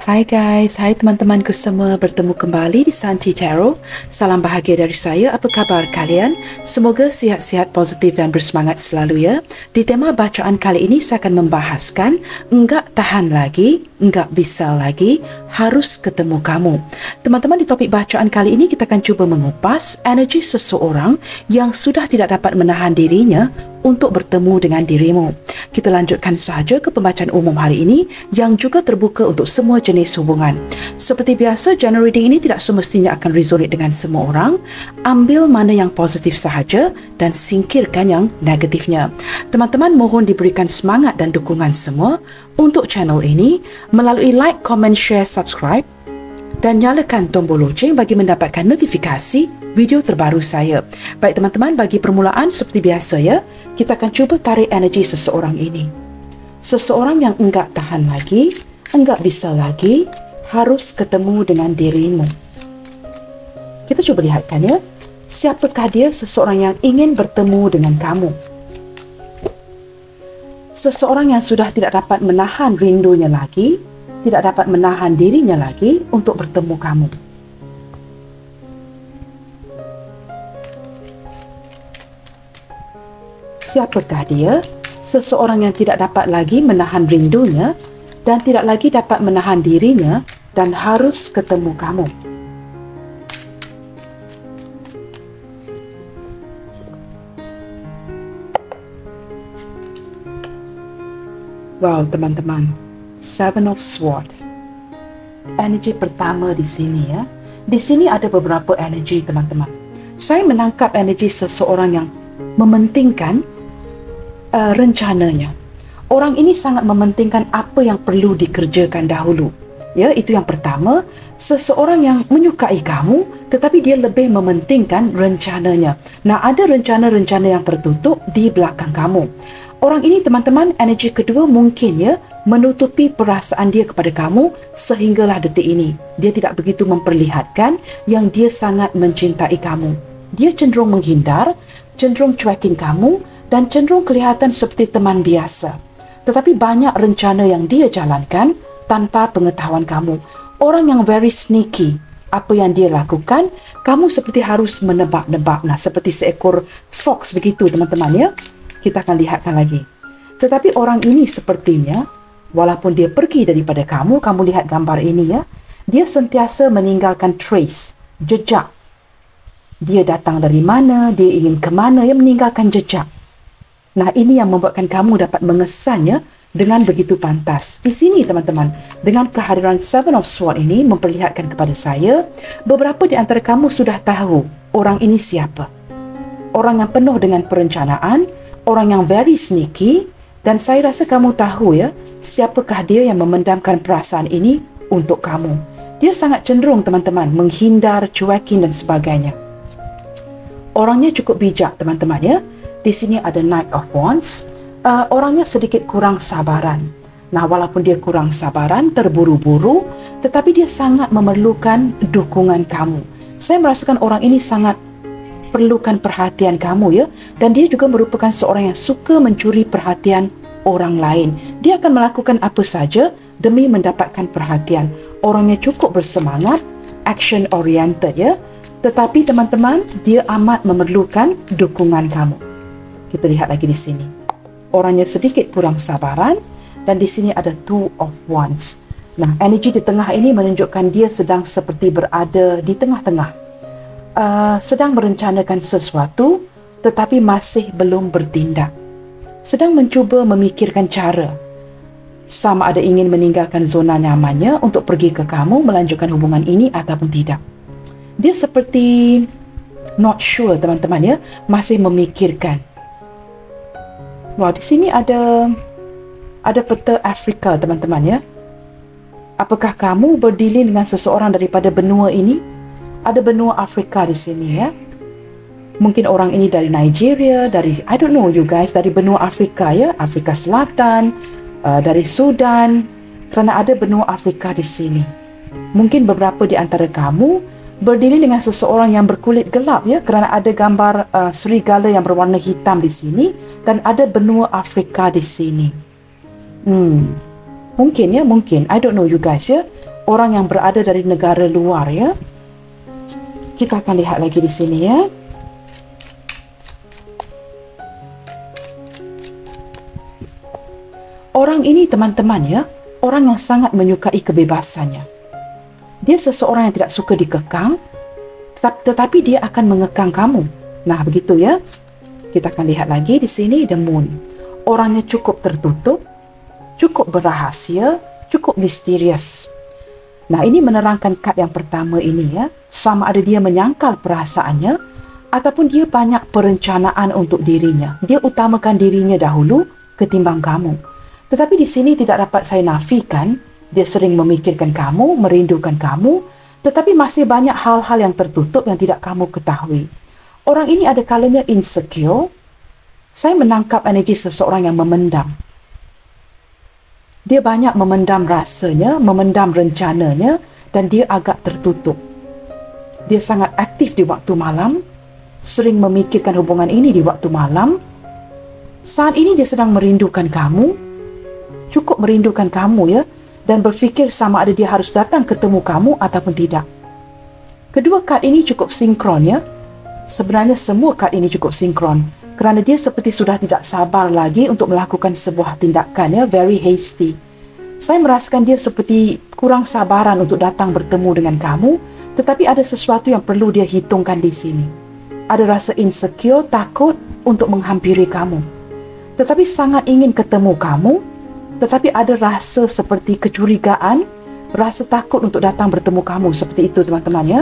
Hai guys, hai teman-temanku semua, bertemu kembali di Santi Tarot. Salam bahagia dari saya, apa khabar kalian? Semoga sihat-sihat, positif dan bersemangat selalu ya. Di tema bacaan kali ini saya akan membahaskan enggak tahan lagi, enggak bisa lagi, harus ketemu kamu. Teman-teman, di topik bacaan kali ini kita akan cuba mengupas energi seseorang yang sudah tidak dapat menahan dirinya untuk bertemu dengan dirimu. Kita lanjutkan sahaja ke pembacaan umum hari ini yang juga terbuka untuk semua jenis hubungan. Seperti biasa, general reading ini tidak semestinya akan resonate dengan semua orang. Ambil mana yang positif sahaja dan singkirkan yang negatifnya. Teman-teman mohon diberikan semangat dan dukungan semua untuk channel ini melalui like, comment, share, subscribe dan nyalakan tombol loceng bagi mendapatkan notifikasi video terbaru saya. Baik teman-teman, bagi permulaan seperti biasa ya, kita akan cuba tarik energi seseorang ini. Seseorang yang enggak tahan lagi, enggak bisa lagi, harus ketemu dengan dirimu. Kita cuba lihatkan ya, siapakah dia seseorang yang ingin bertemu dengan kamu? Seseorang yang sudah tidak dapat menahan rindunya lagi, tidak dapat menahan dirinya lagi untuk bertemu kamu. Siapakah dia? Seseorang yang tidak dapat lagi menahan rindunya dan tidak lagi dapat menahan dirinya dan harus ketemu kamu. Wow, teman-teman. Seven of Swords. Energi pertama di sini ya. Di sini ada beberapa energi, teman-teman. Saya menangkap energi seseorang yang mementingkan rencananya. Orang ini sangat mementingkan apa yang perlu dikerjakan dahulu. Ya, itu yang pertama. Seseorang yang menyukai kamu, tetapi dia lebih mementingkan rencananya. Nah, ada rencana-rencana yang tertutup di belakang kamu. Orang ini, teman-teman, energi kedua mungkin ya, menutupi perasaan dia kepada kamu sehinggalah detik ini. Dia tidak begitu memperlihatkan yang dia sangat mencintai kamu. Dia cenderung menghindar, cenderung cuekin kamu, dan cenderung kelihatan seperti teman biasa. Tetapi banyak rencana yang dia jalankan tanpa pengetahuan kamu. Orang yang very sneaky. Apa yang dia lakukan, kamu seperti harus menebak-nebak. Nah, seperti seekor fox begitu, teman-teman ya. Kita akan lihatkan lagi. Tetapi orang ini sepertinya, walaupun dia pergi daripada kamu, kamu lihat gambar ini ya, dia sentiasa meninggalkan trace, jejak. Dia datang dari mana, dia ingin ke mana, dia meninggalkan jejak. Nah, ini yang membuatkan kamu dapat mengesannya dengan begitu pantas. Di sini, teman-teman, dengan kehadiran Seven of Swords ini memperlihatkan kepada saya, beberapa di antara kamu sudah tahu orang ini siapa. Orang yang penuh dengan perencanaan, orang yang very sneaky, dan saya rasa kamu tahu ya, siapakah dia yang memendamkan perasaan ini untuk kamu. Dia sangat cenderung, teman-teman, menghindar, cuekin dan sebagainya. Orangnya cukup bijak, teman-teman ya. Di sini ada Knight of Wands. Orangnya sedikit kurang sabaran. Nah, walaupun dia kurang sabaran, terburu-buru, tetapi dia sangat memerlukan dukungan kamu. Saya merasakan orang ini sangat perlukan perhatian kamu ya, dan dia juga merupakan seorang yang suka mencuri perhatian orang lain. Dia akan melakukan apa saja demi mendapatkan perhatian. Orangnya cukup bersemangat, action oriented ya, tetapi teman-teman, dia amat memerlukan dukungan kamu. Kita lihat lagi di sini. Orangnya sedikit kurang sabaran, dan di sini ada Two of Wands. Nah, energi di tengah ini menunjukkan dia sedang seperti berada di tengah-tengah. Sedang merencanakan sesuatu tetapi masih belum bertindak. Sedang mencuba memikirkan cara. Sama ada ingin meninggalkan zona nyamannya untuk pergi ke kamu, melanjutkan hubungan ini ataupun tidak. Dia seperti not sure, teman-teman ya, masih memikirkan. Wah, di sini ada peta Afrika, teman-teman ya. Apakah kamu berdealing dengan seseorang daripada benua ini? Ada benua Afrika di sini ya. Mungkin orang ini dari Nigeria, dari I don't know you guys, dari benua Afrika ya, Afrika Selatan, dari Sudan, kerana ada benua Afrika di sini. Mungkin beberapa di antara kamu berdiri dengan seseorang yang berkulit gelap ya, kerana ada gambar serigala yang berwarna hitam di sini dan ada benua Afrika di sini. Mungkin ya, mungkin I don't know you guys ya. orang yang berada dari negara luar ya. Kita akan lihat lagi di sini ya. Orang ini teman-teman ya, orang yang sangat menyukai kebebasannya. Dia seseorang yang tidak suka dikekang, tetapi dia akan mengekang kamu. Nah, begitu ya. Kita akan lihat lagi di sini the moon. Orangnya cukup tertutup, cukup berrahasia, cukup misterius. Nah, ini menerangkan kad yang pertama ini ya. Sama ada dia menyangkal perasaannya ataupun dia banyak perencanaan untuk dirinya. Dia utamakan dirinya dahulu ketimbang kamu. Tetapi di sini tidak dapat saya nafikan, dia sering memikirkan kamu, merindukan kamu, tetapi masih banyak hal-hal yang tertutup yang tidak kamu ketahui. Orang ini ada kalanya insecure. Saya menangkap energi seseorang yang memendam. Dia banyak memendam rasanya, memendam rencananya, dan dia agak tertutup. Dia sangat aktif di waktu malam, sering memikirkan hubungan ini di waktu malam. Saat ini dia sedang merindukan kamu, cukup merindukan kamu ya, dan berfikir sama ada dia harus datang ketemu kamu ataupun tidak. Kedua kad ini cukup sinkron ya. Sebenarnya semua kad ini cukup sinkron kerana dia seperti sudah tidak sabar lagi untuk melakukan sebuah tindakan ya, very hasty. Saya merasakan dia seperti kurang sabaran untuk datang bertemu dengan kamu, tetapi ada sesuatu yang perlu dia hitungkan di sini. Ada rasa insecure, takut untuk menghampiri kamu. Tetapi sangat ingin ketemu kamu, tetapi ada rasa seperti kecurigaan, rasa takut untuk datang bertemu kamu. Seperti itu teman-teman ya.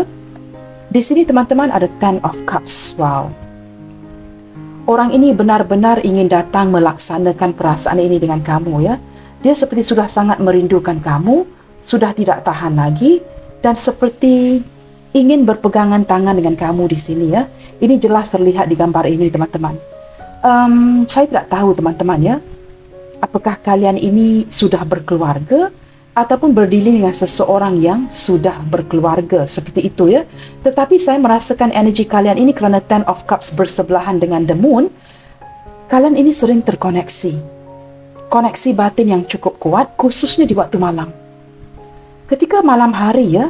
Di sini teman-teman ada Ten of Cups. Wow. Orang ini benar-benar ingin datang melaksanakan perasaan ini dengan kamu ya. Dia seperti sudah sangat merindukan kamu, sudah tidak tahan lagi, dan seperti ingin berpegangan tangan dengan kamu di sini ya. Ini jelas terlihat di gambar ini teman-teman. Saya tidak tahu teman-teman ya, apakah kalian ini sudah berkeluarga ataupun berdiri dengan seseorang yang sudah berkeluarga, seperti itu ya. Tetapi saya merasakan energi kalian ini kerana Ten of Cups bersebelahan dengan the moon, kalian ini sering terkoneksi. Koneksi batin yang cukup kuat, khususnya di waktu malam. Ketika malam hari ya,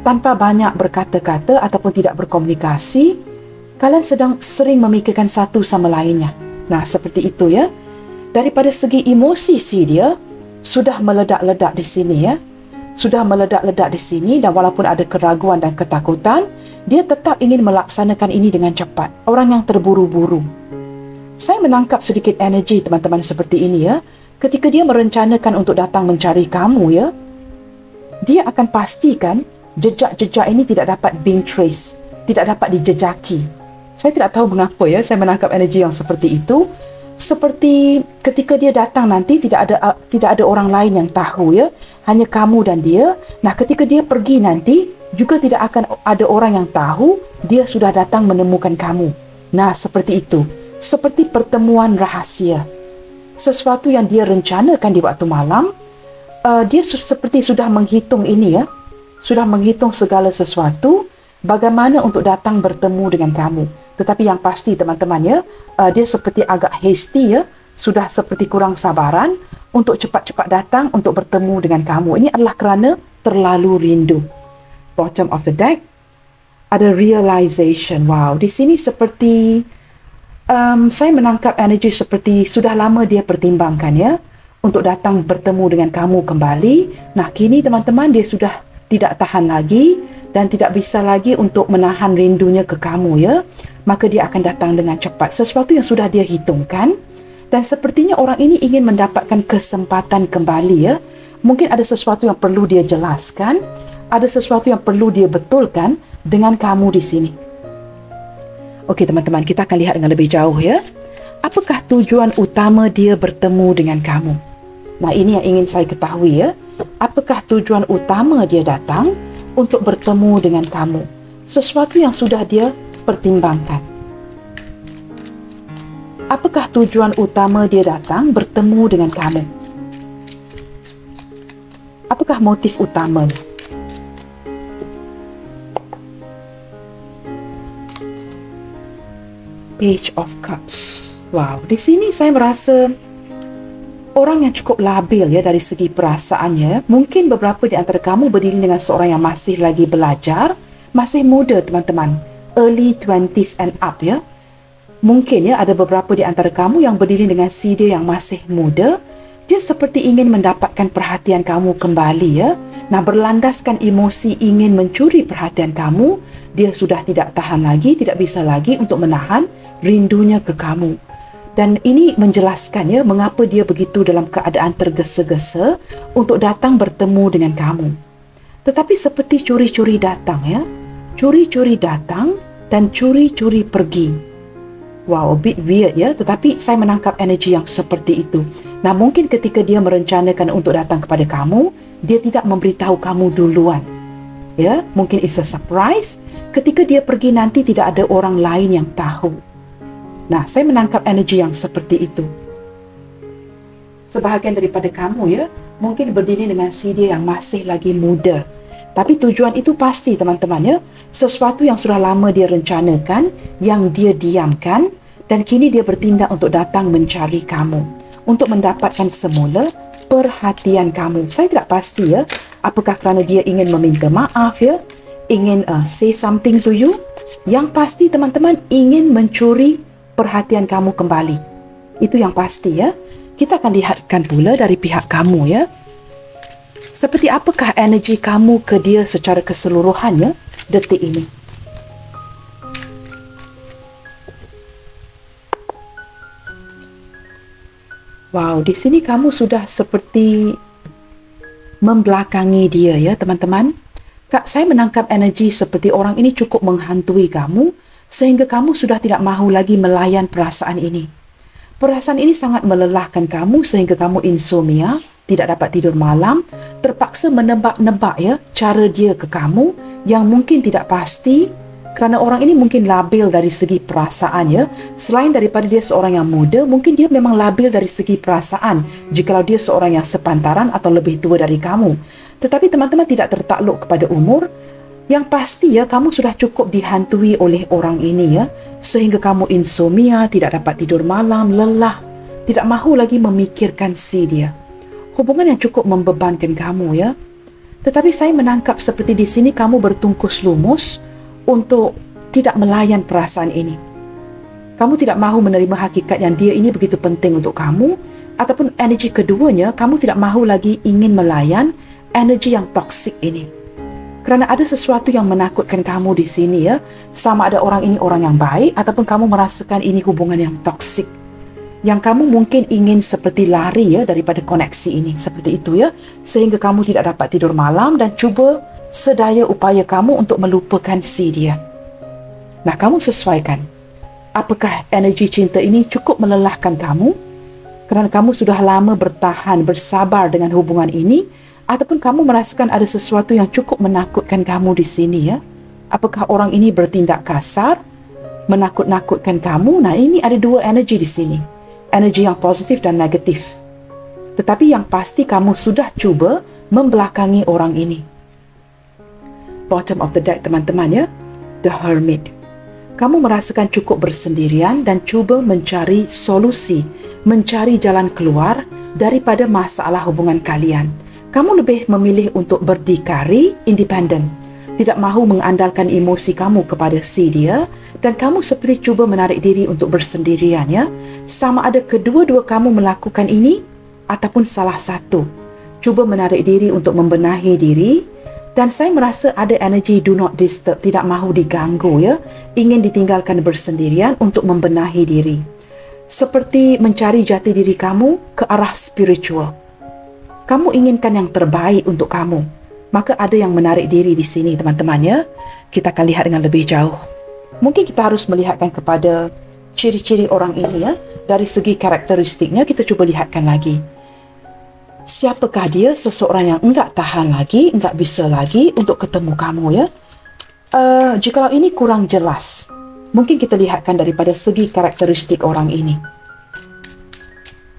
tanpa banyak berkata-kata ataupun tidak berkomunikasi, kalian sedang sering memikirkan satu sama lainnya. Nah, seperti itu ya. Daripada segi emosi si dia sudah meledak-ledak di sini ya. Sudah meledak-ledak di sini, dan walaupun ada keraguan dan ketakutan, dia tetap ingin melaksanakan ini dengan cepat. Orang yang terburu-buru. Saya menangkap sedikit energi teman-teman seperti ini ya. Ketika dia merencanakan untuk datang mencari kamu ya, dia akan pastikan jejak-jejak ini tidak dapat being traced, tidak dapat dijejaki. Saya tidak tahu mengapa ya, saya menangkap energi yang seperti itu. Seperti ketika dia datang nanti tidak ada orang lain yang tahu ya, hanya kamu dan dia. Nah, ketika dia pergi nanti juga tidak akan ada orang yang tahu dia sudah datang menemukan kamu. Nah, seperti itu. Seperti pertemuan rahasia. Sesuatu yang dia rencanakan di waktu malam, dia seperti sudah menghitung ini ya. Sudah menghitung segala sesuatu bagaimana untuk datang bertemu dengan kamu. Tetapi yang pasti teman-teman ya, dia seperti agak hasty ya, sudah seperti kurang sabaran untuk cepat-cepat datang untuk bertemu dengan kamu. Ini adalah kerana terlalu rindu. Bottom of the deck ada realization. Wow, di sini seperti saya menangkap energi seperti sudah lama dia pertimbangkan ya untuk datang bertemu dengan kamu kembali. Nah, kini teman-teman dia sudah tidak tahan lagi dan tidak bisa lagi untuk menahan rindunya ke kamu ya. Maka dia akan datang dengan cepat. Sesuatu yang sudah dia hitungkan, dan sepertinya orang ini ingin mendapatkan kesempatan kembali ya. Mungkin ada sesuatu yang perlu dia jelaskan, ada sesuatu yang perlu dia betulkan dengan kamu di sini. Okey teman-teman, kita akan lihat dengan lebih jauh ya. Apakah tujuan utama dia bertemu dengan kamu? Nah, ini yang ingin saya ketahui ya. Apakah tujuan utama dia datang untuk bertemu dengan kamu? Sesuatu yang sudah dia pertimbangkan. Apakah tujuan utama dia datang bertemu dengan kamu? Apakah motif utamanya? Page of Cups. Wow, di sini saya merasa Orang yang cukup labil ya dari segi perasaannya. Mungkin beberapa di antara kamu berdiri dengan seorang yang masih lagi belajar, masih muda teman-teman, early 20s and up ya. Mungkin ya ada beberapa di antara kamu yang berdiri dengan si dia yang masih muda. Dia seperti ingin mendapatkan perhatian kamu kembali ya. Nah, berlandaskan emosi ingin mencuri perhatian kamu, dia sudah tidak tahan lagi, tidak bisa lagi untuk menahan rindunya ke kamu. Dan ini menjelaskan ya mengapa dia begitu dalam keadaan tergesa-gesa untuk datang bertemu dengan kamu. Tetapi seperti curi-curi datang ya. Curi-curi datang dan curi-curi pergi. Wow, a bit weird ya, tetapi saya menangkap energi yang seperti itu. Nah, mungkin ketika dia merencanakan untuk datang kepada kamu, dia tidak memberitahu kamu duluan. Ya, mungkin it's a surprise. Ketika dia pergi nanti tidak ada orang lain yang tahu. Nah, saya menangkap energi yang seperti itu. Sebahagian daripada kamu ya, mungkin berdiri dengan si dia yang masih lagi muda. Tapi tujuan itu pasti teman-teman ya. Sesuatu yang sudah lama dia rencanakan, yang dia diamkan dan kini dia bertindak untuk datang mencari kamu. Untuk mendapatkan semula perhatian kamu. Saya tidak pasti ya. Apakah kerana dia ingin meminta maaf ya. Ingin say something to you. Yang pasti teman-teman ingin mencuri perhatian kamu kembali. Itu yang pasti ya. Kita akan lihatkan pula dari pihak kamu ya. Seperti apakah energi kamu ke dia secara keseluruhannya detik ini? Wow, di sini kamu sudah seperti membelakangi dia ya teman-teman. Kak, saya menangkap energi seperti orang ini cukup menghantui kamu sehingga kamu sudah tidak mahu lagi melayan perasaan ini. Perasaan ini sangat melelahkan kamu sehingga kamu insomnia, tidak dapat tidur malam, terpaksa menebak-nebak ya cara dia ke kamu yang mungkin tidak pasti kerana orang ini mungkin labil dari segi perasaan ya. Selain daripada dia seorang yang muda, mungkin dia memang labil dari segi perasaan jikalau dia seorang yang sepantaran atau lebih tua dari kamu. Tetapi teman-teman tidak tertakluk kepada umur. Yang pasti ya, kamu sudah cukup dihantui oleh orang ini ya, sehingga kamu insomnia, tidak dapat tidur malam, lelah, tidak mahu lagi memikirkan si dia. Hubungan yang cukup membebankan kamu ya. Tetapi saya menangkap seperti di sini kamu bertungkus lumus untuk tidak melayan perasaan ini. Kamu tidak mahu menerima hakikat yang dia ini begitu penting untuk kamu, ataupun energi keduanya, kamu tidak mahu lagi ingin melayan energi yang toksik ini. Kerana ada sesuatu yang menakutkan kamu di sini ya. Sama ada orang ini orang yang baik ataupun kamu merasakan ini hubungan yang toksik. Yang kamu mungkin ingin seperti lari ya daripada koneksi ini. Seperti itu ya. Sehingga kamu tidak dapat tidur malam dan cuba sedaya upaya kamu untuk melupakan si dia. Nah, kamu sesuaikan. Apakah energi cinta ini cukup melelahkan kamu? Kerana kamu sudah lama bertahan, bersabar dengan hubungan ini, ataupun kamu merasakan ada sesuatu yang cukup menakutkan kamu di sini ya. Apakah orang ini bertindak kasar, menakut-nakutkan kamu? Nah, ini ada dua energi di sini. Energi yang positif dan negatif. Tetapi yang pasti kamu sudah cuba membelakangi orang ini. Bottom of the deck teman-teman ya. The Hermit. Kamu merasakan cukup bersendirian dan cuba mencari solusi, mencari jalan keluar daripada masalah hubungan kalian. Kamu lebih memilih untuk berdikari, independen. Tidak mahu mengandalkan emosi kamu kepada si dia dan kamu seperti cuba menarik diri untuk bersendirian ya. Sama ada kedua-dua kamu melakukan ini ataupun salah satu. Cuba menarik diri untuk membenahi diri dan saya merasa ada energi do not disturb, tidak mahu diganggu ya. Ingin ditinggalkan bersendirian untuk membenahi diri. Seperti mencari jati diri kamu ke arah spiritual. Kamu inginkan yang terbaik untuk kamu. Maka ada yang menarik diri di sini teman-teman ya. Kita akan lihat dengan lebih jauh. Mungkin kita harus melihatkan kepada ciri-ciri orang ini ya. Dari segi karakteristiknya kita cuba lihatkan lagi. Siapakah dia? Seseorang yang enggak tahan lagi, enggak bisa lagi untuk ketemu kamu ya. Jikalau ini kurang jelas, mungkin kita lihatkan daripada segi karakteristik orang ini.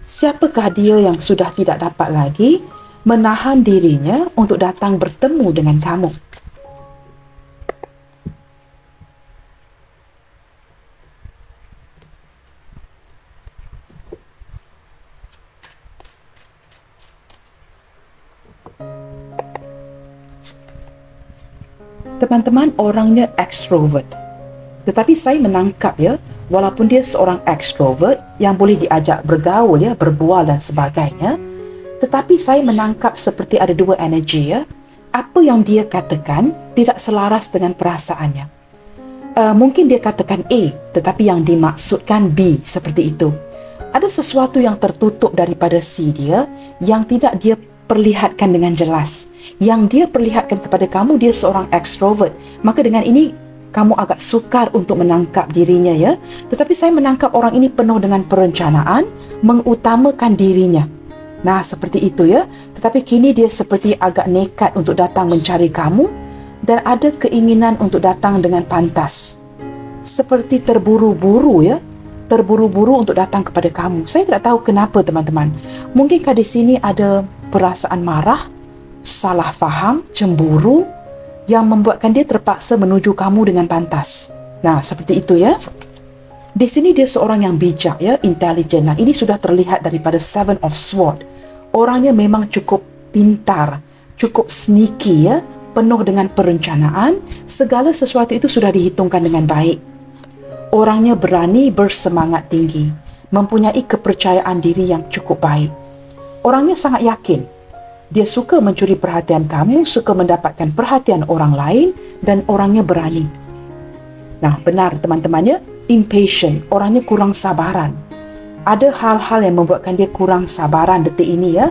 Siapakah dia yang sudah tidak dapat lagi menahan dirinya untuk datang bertemu dengan kamu? Teman-teman, orangnya extrovert. Tetapi saya menangkap ya, walaupun dia seorang extrovert yang boleh diajak bergaul ya, berbual dan sebagainya, tetapi saya menangkap seperti ada dua energi ya. Apa yang dia katakan tidak selaras dengan perasaannya. Mungkin dia katakan A, tetapi yang dimaksudkan B, seperti itu. Ada sesuatu yang tertutup daripada C dia yang tidak dia perlihatkan dengan jelas. Yang dia perlihatkan kepada kamu, dia seorang extrovert. Maka dengan ini kamu agak sukar untuk menangkap dirinya ya. Tetapi saya menangkap orang ini penuh dengan perencanaan, mengutamakan dirinya. Nah, seperti itu ya. Tetapi kini dia seperti agak nekat untuk datang mencari kamu dan ada keinginan untuk datang dengan pantas. Seperti terburu-buru ya. Terburu-buru untuk datang kepada kamu. Saya tidak tahu kenapa teman-teman. Mungkinkah di sini ada perasaan marah, salah faham, cemburu yang membuatkan dia terpaksa menuju kamu dengan pantas. Nah, seperti itu ya. Di sini dia seorang yang bijak ya, intelijen. Nah, ini sudah terlihat daripada Seven of Swords. Orangnya memang cukup pintar, cukup sneaky ya, penuh dengan perencanaan. Segala sesuatu itu sudah dihitungkan dengan baik. Orangnya berani, bersemangat tinggi, mempunyai kepercayaan diri yang cukup baik. Orangnya sangat yakin. Dia suka mencuri perhatian kamu, suka mendapatkan perhatian orang lain, dan orangnya berani. Nah, benar teman-temannya, impatient, orangnya kurang sabaran. Ada hal-hal yang membuatkan dia kurang sabaran detik ini ya,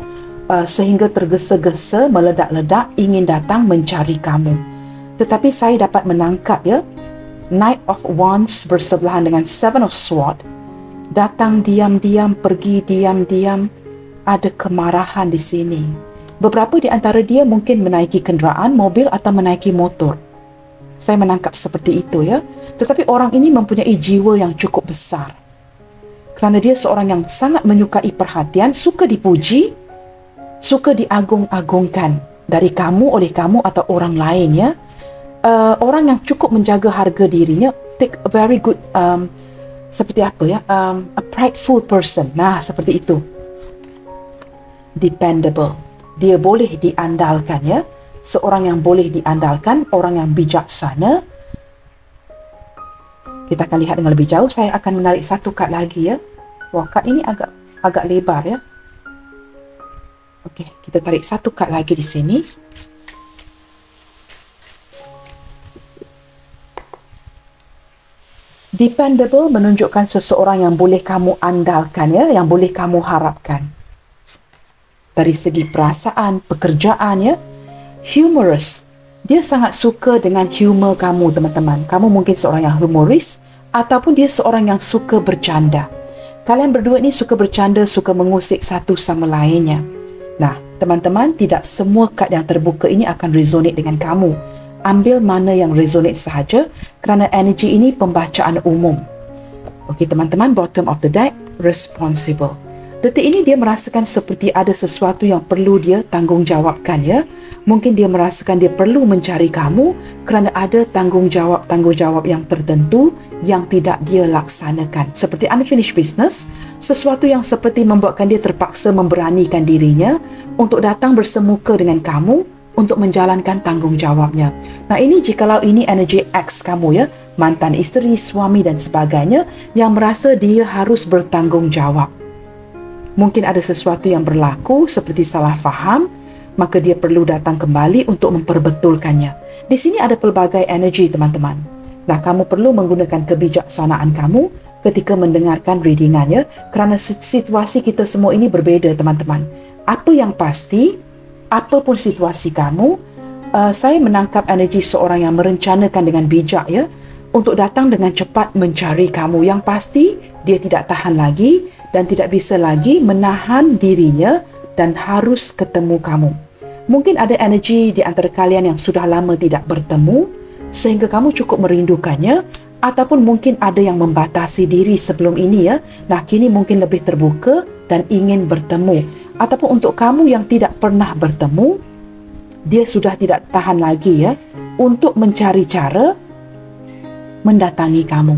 sehingga tergesa-gesa, meledak-ledak, ingin datang mencari kamu. Tetapi saya dapat menangkap ya, Knight of Wands bersebelahan dengan Seven of Swords. Datang diam-diam, pergi diam-diam. Ada kemarahan di sini. Beberapa di antara dia mungkin menaiki kenderaan, mobil atau menaiki motor. Saya menangkap seperti itu ya. Tetapi orang ini mempunyai jiwa yang cukup besar. Kerana dia seorang yang sangat menyukai perhatian, suka dipuji, suka diagung-agungkan dari kamu, oleh kamu atau orang lain ya. Orang yang cukup menjaga harga dirinya, take a very good, seperti apa ya, a prideful person. Nah, seperti itu. Dependable. Dia boleh diandalkan ya. Seorang yang boleh diandalkan, orang yang bijaksana. Kita akan lihat dengan lebih jauh. Saya akan menarik satu kad lagi ya. Wah, kad ini agak lebar ya. Okey, kita tarik satu kad lagi di sini. Dependable menunjukkan seseorang yang boleh kamu andalkan ya, yang boleh kamu harapkan. Dari segi perasaan, pekerjaan ya. Humorous. Dia sangat suka dengan humor kamu teman-teman. Kamu mungkin seorang yang humoris ataupun dia seorang yang suka bercanda. Kalian berdua ni suka bercanda, suka mengusik satu sama lainnya. Nah, teman-teman, tidak semua kad yang terbuka ini akan resonate dengan kamu. Ambil mana yang resonate sahaja kerana energi ini pembacaan umum. Okey teman-teman, bottom of the deck, responsible. Detik ini dia merasakan seperti ada sesuatu yang perlu dia tanggungjawabkan ya. Mungkin dia merasakan dia perlu mencari kamu kerana ada tanggungjawab yang tertentu yang tidak dia laksanakan. Seperti unfinished business, sesuatu yang seperti membuatkan dia terpaksa memberanikan dirinya untuk datang bersemuka dengan kamu untuk menjalankan tanggungjawabnya. Nah, ini jikalau ini energi X kamu ya, mantan isteri, suami dan sebagainya yang merasa dia harus bertanggungjawab. Mungkin ada sesuatu yang berlaku seperti salah faham, maka dia perlu datang kembali untuk memperbetulkannya. Di sini ada pelbagai energi teman-teman. Nah, kamu perlu menggunakan kebijaksanaan kamu ketika mendengarkan readingan ya, kerana situasi kita semua ini berbeza teman-teman. Apa yang pasti, apapun situasi kamu, saya menangkap energi seorang yang merencanakan dengan bijak ya, untuk datang dengan cepat mencari kamu. Yang pasti, dia tidak tahan lagi dan tidak bisa lagi menahan dirinya dan harus ketemu kamu. Mungkin ada energi di antara kalian yang sudah lama tidak bertemu sehingga kamu cukup merindukannya, ataupun mungkin ada yang membatasi diri sebelum ini ya. Nah, kini mungkin lebih terbuka dan ingin bertemu. Ataupun untuk kamu yang tidak pernah bertemu, dia sudah tidak tahan lagi ya untuk mencari cara mendatangi kamu.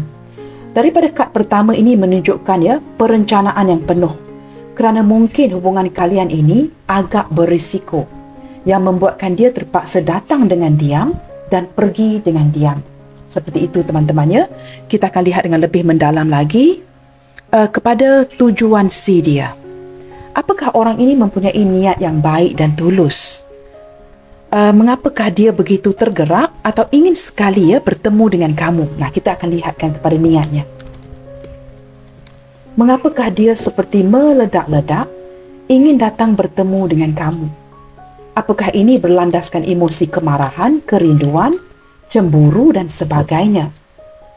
Daripada kad pertama ini menunjukkan ya perencanaan yang penuh. Kerana mungkin hubungan kalian ini agak berisiko yang membuatkan dia terpaksa datang dengan diam dan pergi dengan diam. Seperti itu teman-teman ya. Kita akan lihat dengan lebih mendalam lagi kepada tujuan si dia. Apakah orang ini mempunyai niat yang baik dan tulus? Mengapakah dia begitu tergerak atau ingin sekali ya bertemu dengan kamu? Nah, kita akan lihatkan kepada niatnya. Mengapakah dia seperti meledak-ledak ingin datang bertemu dengan kamu? Apakah ini berlandaskan emosi kemarahan, kerinduan, cemburu dan sebagainya?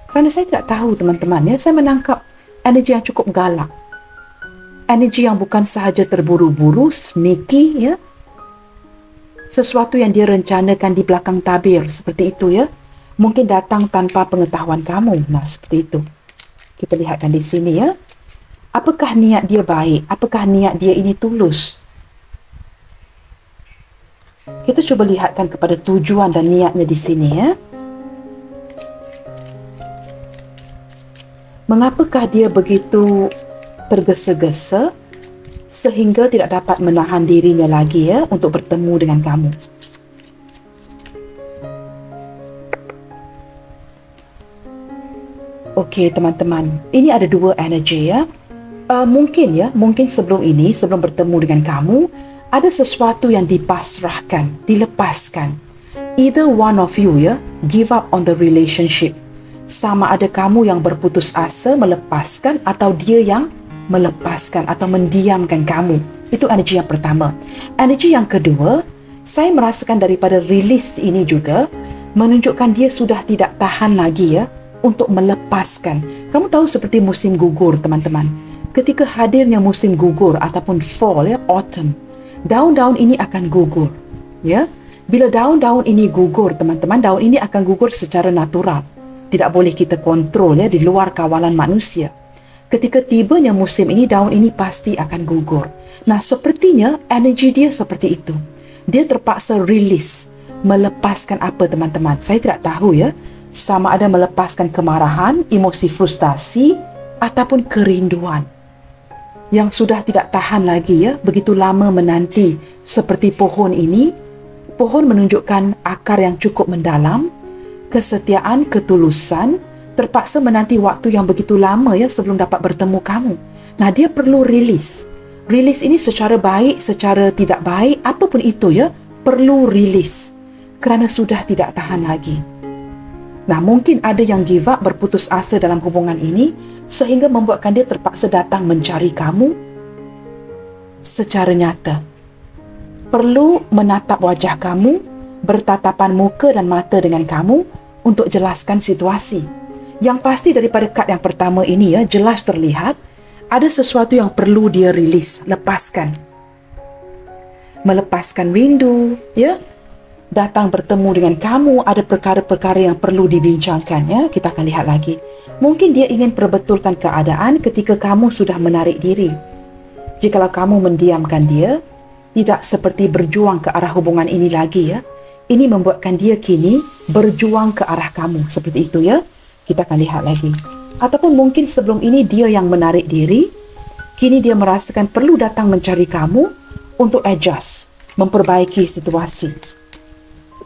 Kerana saya tidak tahu teman-teman ya, saya menangkap energi yang cukup galak. Energi yang bukan sahaja terburu-buru, sneaky ya. Sesuatu yang dia rencanakan di belakang tabir, seperti itu ya. Mungkin datang tanpa pengetahuan kamu. Nah, seperti itu. Kita lihatkan di sini ya. Apakah niat dia baik? Apakah niat dia ini tulus? Kita cuba lihatkan kepada tujuan dan niatnya di sini ya. Mengapakah dia begitu tergesa-gesa sehingga tidak dapat menahan dirinya lagi ya untuk bertemu dengan kamu? Okey teman-teman, ini ada dua energi ya. Mungkin sebelum bertemu dengan kamu, ada sesuatu yang dipasrahkan, dilepaskan. Either one of you ya, give up on the relationship. Sama ada kamu yang berputus asa melepaskan atau dia yang melepaskan atau mendiamkan kamu. Itu energi yang pertama. Energi yang kedua, saya merasakan daripada release ini juga menunjukkan dia sudah tidak tahan lagi ya untuk melepaskan. Kamu tahu seperti musim gugur teman-teman. Ketika hadirnya musim gugur ataupun fall ya, autumn, daun-daun ini akan gugur ya. Bila daun-daun ini gugur teman-teman, daun ini akan gugur secara natural. Tidak boleh kita kontrol ya, di luar kawalan manusia. Ketika tibanya musim ini, daun ini pasti akan gugur. Nah, sepertinya energi dia seperti itu. Dia terpaksa release, melepaskan apa teman-teman? Saya tidak tahu ya. Sama ada melepaskan kemarahan, emosi frustasi ataupun kerinduan yang sudah tidak tahan lagi ya, begitu lama menanti. Seperti pohon ini, pohon menunjukkan akar yang cukup mendalam, kesetiaan, ketulusan, terpaksa menanti waktu yang begitu lama ya sebelum dapat bertemu kamu. Nah, dia perlu release. Release ini secara baik, secara tidak baik, apapun itu ya, perlu release kerana sudah tidak tahan lagi. Nah, mungkin ada yang give up, berputus asa dalam hubungan ini sehingga membuatkan dia terpaksa datang mencari kamu secara nyata. Perlu menatap wajah kamu, bertatapan muka dan mata dengan kamu untuk jelaskan situasi. Yang pasti daripada kad yang pertama ini ya, jelas terlihat ada sesuatu yang perlu dia release, lepaskan. Melepaskan rindu, ya. Datang bertemu dengan kamu, ada perkara-perkara yang perlu dibincangkan ya. Kita akan lihat lagi. Mungkin dia ingin perbetulkan keadaan ketika kamu sudah menarik diri. Jikalau kamu mendiamkan dia, tidak seperti berjuang ke arah hubungan ini lagi ya. Ini membuatkan dia kini berjuang ke arah kamu. Seperti itu ya. Kita akan lihat lagi. Ataupun mungkin sebelum ini dia yang menarik diri, kini dia merasakan perlu datang mencari kamu untuk adjust, memperbaiki situasi.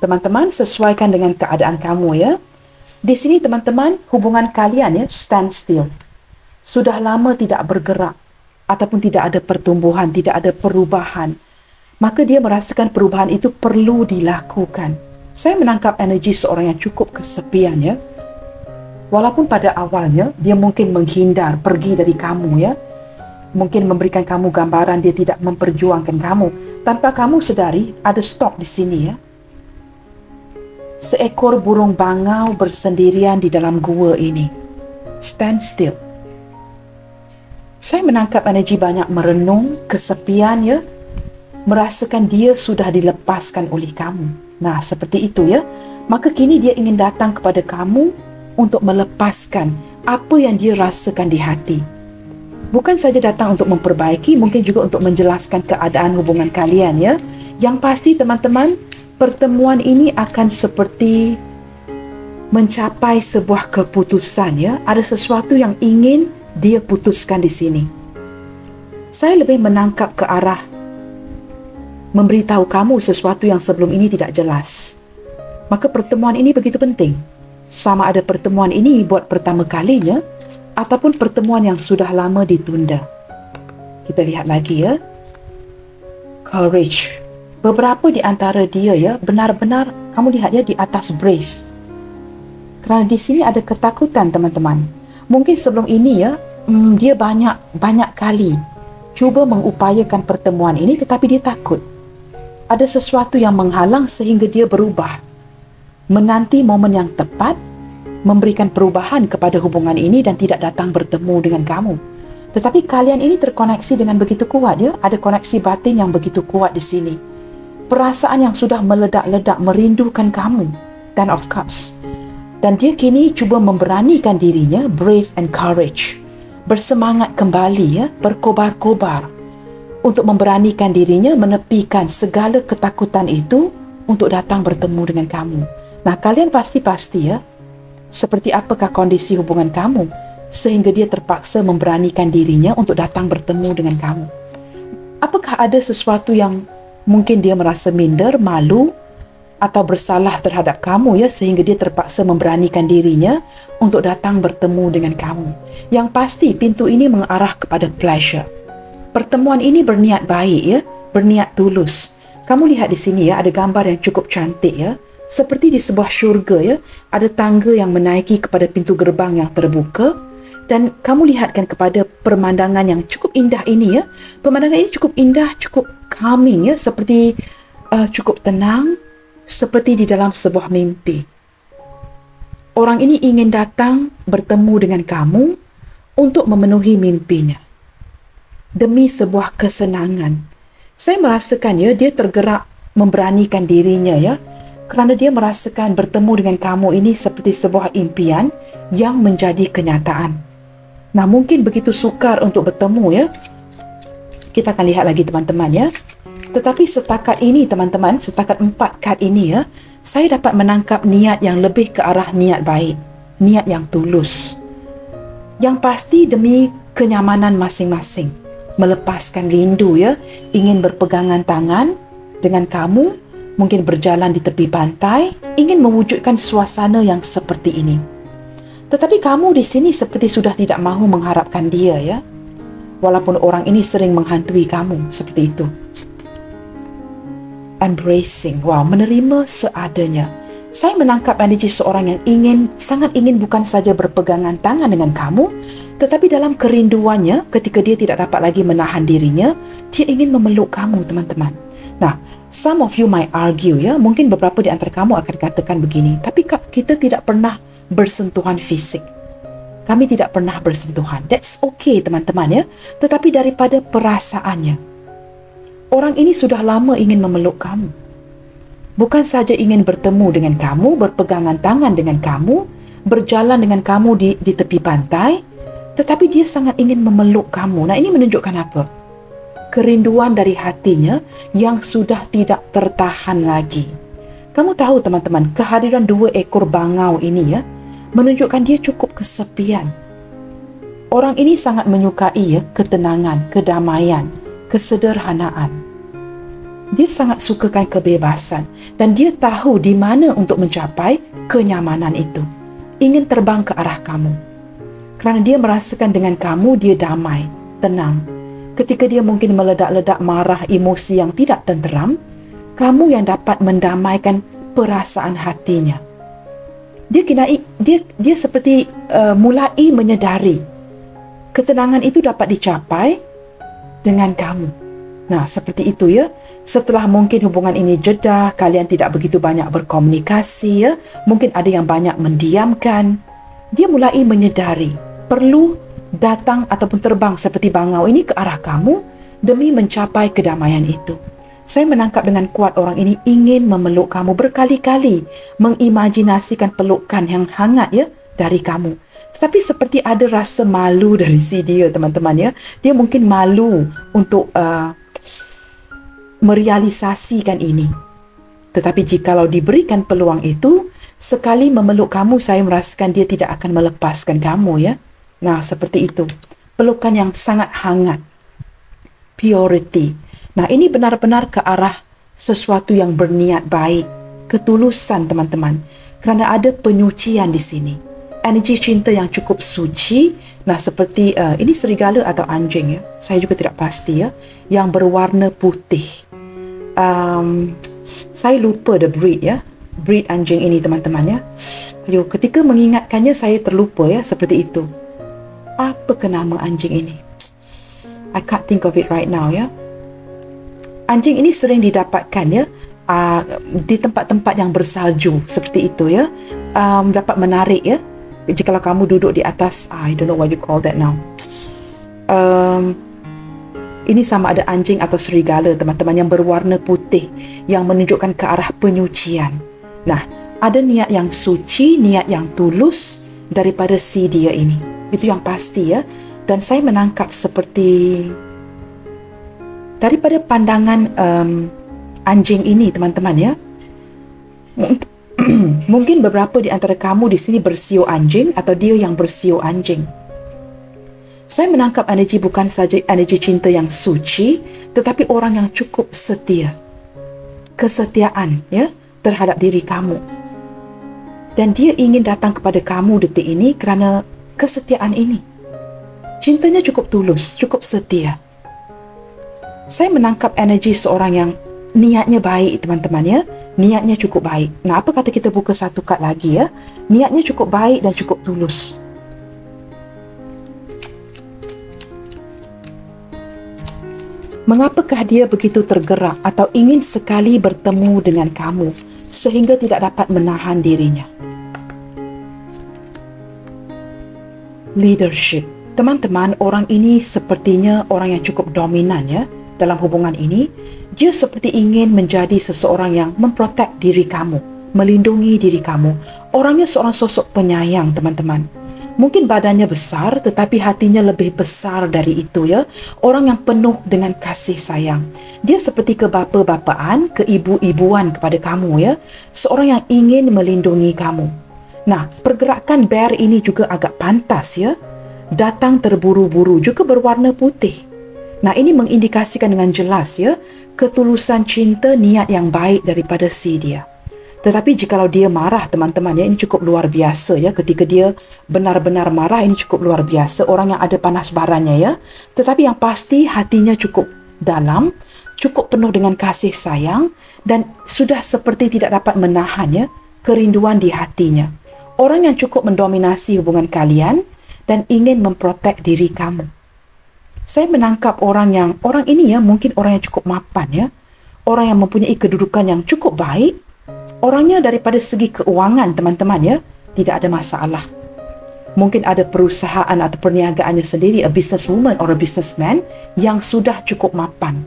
Teman-teman, sesuaikan dengan keadaan kamu ya. Di sini teman-teman, hubungan kalian ya stand still. Sudah lama tidak bergerak ataupun tidak ada pertumbuhan, tidak ada perubahan. Maka dia merasakan perubahan itu perlu dilakukan. Saya menangkap energi seorang yang cukup kesepian ya. Walaupun pada awalnya dia mungkin menghindar, pergi dari kamu ya. Mungkin memberikan kamu gambaran dia tidak memperjuangkan kamu. Tanpa kamu sedari, ada stop di sini ya. Seekor burung bangau bersendirian di dalam gua ini. Stand still. Saya menangkap energi banyak merenung, kesepian ya. Merasakan dia sudah dilepaskan oleh kamu. Nah, seperti itu ya. Maka kini dia ingin datang kepada kamu untuk melepaskan apa yang dia rasakan di hati. Bukan saja datang untuk memperbaiki, mungkin juga untuk menjelaskan keadaan hubungan kalian ya. Yang pasti teman-teman, pertemuan ini akan seperti mencapai sebuah keputusan ya. Ada sesuatu yang ingin dia putuskan di sini. Saya lebih menangkap ke arah memberitahu kamu sesuatu yang sebelum ini tidak jelas. maka pertemuan ini begitu penting. Sama ada pertemuan ini buat pertama kalinya ataupun pertemuan yang sudah lama ditunda. Kita lihat lagi ya. Courage. Beberapa di antara dia ya, benar-benar kamu lihat ya di atas brave. Kerana di sini ada ketakutan teman-teman. Mungkin sebelum ini ya, dia banyak kali cuba mengupayakan pertemuan ini tetapi dia takut. Ada sesuatu yang menghalang sehingga dia berubah. Menanti momen yang tepat, memberikan perubahan kepada hubungan ini dan tidak datang bertemu dengan kamu. Tetapi kalian ini terkoneksi dengan begitu kuat ya, ada koneksi batin yang begitu kuat di sini. Perasaan yang sudah meledak-ledak merindukan kamu. Ten of Cups. Dan dia kini cuba memberanikan dirinya, brave and courage. Bersemangat kembali ya, berkobar-kobar untuk memberanikan dirinya menepikan segala ketakutan itu untuk datang bertemu dengan kamu. Nah, kalian pasti ya, seperti apakah kondisi hubungan kamu sehingga dia terpaksa memberanikan dirinya untuk datang bertemu dengan kamu. Apakah ada sesuatu yang mungkin dia merasa minder, malu atau bersalah terhadap kamu ya sehingga dia terpaksa memberanikan dirinya untuk datang bertemu dengan kamu. Yang pasti pintu ini mengarah kepada pleasure. Pertemuan ini berniat baik ya, berniat tulus. Kamu lihat di sini ya, ada gambar yang cukup cantik ya. Seperti di sebuah syurga ya, ada tangga yang menaiki kepada pintu gerbang yang terbuka dan kamu lihatkan kepada pemandangan yang cukup indah ini ya. Pemandangan ini cukup indah, cukup calming ya, seperti cukup tenang, seperti di dalam sebuah mimpi. Orang ini ingin datang bertemu dengan kamu untuk memenuhi mimpinya. Demi sebuah kesenangan. Saya merasakan ya, dia tergerak memberanikan dirinya ya, kerana dia merasakan bertemu dengan kamu ini seperti sebuah impian yang menjadi kenyataan. Nah, mungkin begitu sukar untuk bertemu ya. Kita akan lihat lagi teman-teman ya. Tetapi setakat ini teman-teman, setakat 4 kad ini ya, saya dapat menangkap niat yang lebih ke arah niat baik, niat yang tulus. Yang pasti demi kenyamanan masing-masing, melepaskan rindu ya, ingin berpegangan tangan dengan kamu, mungkin berjalan di tepi pantai, ingin mewujudkan suasana yang seperti ini. Tetapi kamu di sini seperti sudah tidak mahu mengharapkan dia ya, walaupun orang ini sering menghantui kamu seperti itu. Embracing, wow, menerima seadanya. Saya menangkap energi seorang yang sangat ingin bukan saja berpegangan tangan dengan kamu, tetapi dalam kerinduannya ketika dia tidak dapat lagi menahan dirinya, dia ingin memeluk kamu teman-teman. Nah, some of you might argue ya, mungkin beberapa di antara kamu akan katakan begini, tapi kita tidak pernah bersentuhan fisik. Kami tidak pernah bersentuhan. That's okay teman-teman ya, tetapi daripada perasaannya. Orang ini sudah lama ingin memeluk kamu. Bukan saja ingin bertemu dengan kamu, berpegangan tangan dengan kamu, berjalan dengan kamu di tepi pantai, tetapi dia sangat ingin memeluk kamu. Nah, ini menunjukkan apa? Kerinduan dari hatinya yang sudah tidak tertahan lagi. Kamu tahu teman-teman, kehadiran 2 ekor bangau ini ya, menunjukkan dia cukup kesepian. Orang ini sangat menyukai ya, ketenangan, kedamaian, kesederhanaan. Dia sangat sukakan kebebasan dan dia tahu di mana untuk mencapai kenyamanan itu. Ingin terbang ke arah kamu. Kerana dia merasakan dengan kamu dia damai, tenang. Ketika dia mungkin meledak-ledak marah, emosi yang tidak tenteram, kamu yang dapat mendamaikan perasaan hatinya. Dia seperti mulai menyedari ketenangan itu dapat dicapai dengan kamu. Nah, seperti itu ya. Setelah mungkin hubungan ini jeda, kalian tidak begitu banyak berkomunikasi ya. Mungkin ada yang banyak mendiamkan. Dia mulai menyedari perlu datang ataupun terbang seperti bangau ini ke arah kamu demi mencapai kedamaian itu. Saya menangkap dengan kuat orang ini ingin memeluk kamu berkali-kali, mengimajinasikan pelukan yang hangat ya dari kamu. Tetapi seperti ada rasa malu dari si dia teman-teman ya. Dia mungkin malu untuk merealisasikan ini. Tetapi jikalau diberikan peluang itu, sekali memeluk kamu, saya merasakan dia tidak akan melepaskan kamu ya. Nah, seperti itu. Pelukan yang sangat hangat. Purity. Nah, ini benar-benar ke arah sesuatu yang berniat baik, ketulusan teman-teman, kerana ada penyucian di sini. Energi cinta yang cukup suci. Nah, seperti ini serigala atau anjing ya, saya juga tidak pasti ya, yang berwarna putih. Saya lupa the breed ya, breed anjing ini teman-teman ya. Ketika mengingatkannya saya terlupa ya, seperti itu. Apa nama anjing ini? I can't think of it right now ya. Anjing ini sering didapatkan ya di tempat-tempat yang bersalju seperti itu ya. Dapat menarik ya. Jika kamu duduk di atas, I don't know what you call that now. Ini sama ada anjing atau serigala teman-teman yang berwarna putih yang menunjukkan ke arah penyucian. Nah, ada niat yang suci, niat yang tulus daripada si dia ini. Itu yang pasti ya. Dan saya menangkap seperti daripada pandangan anjing ini teman-teman ya. Mungkin beberapa di antara kamu di sini bersio anjing atau dia yang bersio anjing. Saya menangkap energi bukan saja energi cinta yang suci, tetapi orang yang cukup setia. Kesetiaan ya terhadap diri kamu. Dan dia ingin datang kepada kamu detik ini kerana kesetiaan ini. Cintanya cukup tulus, cukup setia. Saya menangkap energi seorang yang niatnya baik teman-teman ya. Niatnya cukup baik. Nah, apa kata kita buka satu kad lagi ya. Niatnya cukup baik dan cukup tulus. Mengapakah dia begitu tergerak atau ingin sekali bertemu dengan kamu sehingga tidak dapat menahan dirinya? Leadership. Teman-teman, orang ini sepertinya orang yang cukup dominan ya dalam hubungan ini. Dia seperti ingin menjadi seseorang yang memprotek diri kamu, melindungi diri kamu. Orangnya seorang sosok penyayang teman-teman. Mungkin badannya besar tetapi hatinya lebih besar dari itu ya. Orang yang penuh dengan kasih sayang. Dia seperti kebapa-bapaan, keibu-ibuan kepada kamu ya. Seorang yang ingin melindungi kamu. Nah, pergerakan bear ini juga agak pantas ya. Datang terburu-buru, juga berwarna putih. Nah, ini mengindikasikan dengan jelas ya, ketulusan cinta, niat yang baik daripada si dia. Tetapi jikalau dia marah teman-teman ya, ini cukup luar biasa ya. Ketika dia benar-benar marah, ini cukup luar biasa. Orang yang ada panas barannya ya. Tetapi yang pasti hatinya cukup dalam, cukup penuh dengan kasih sayang, dan sudah seperti tidak dapat menahan ya, kerinduan di hatinya. Orang yang cukup mendominasi hubungan kalian dan ingin memprotek diri kamu. Saya menangkap orang ini ya, mungkin orang yang cukup mapan ya. Orang yang mempunyai kedudukan yang cukup baik. Orangnya daripada segi keuangan teman-teman ya, tidak ada masalah. Mungkin ada perusahaan atau perniagaannya sendiri, a businesswoman or a businessman yang sudah cukup mapan.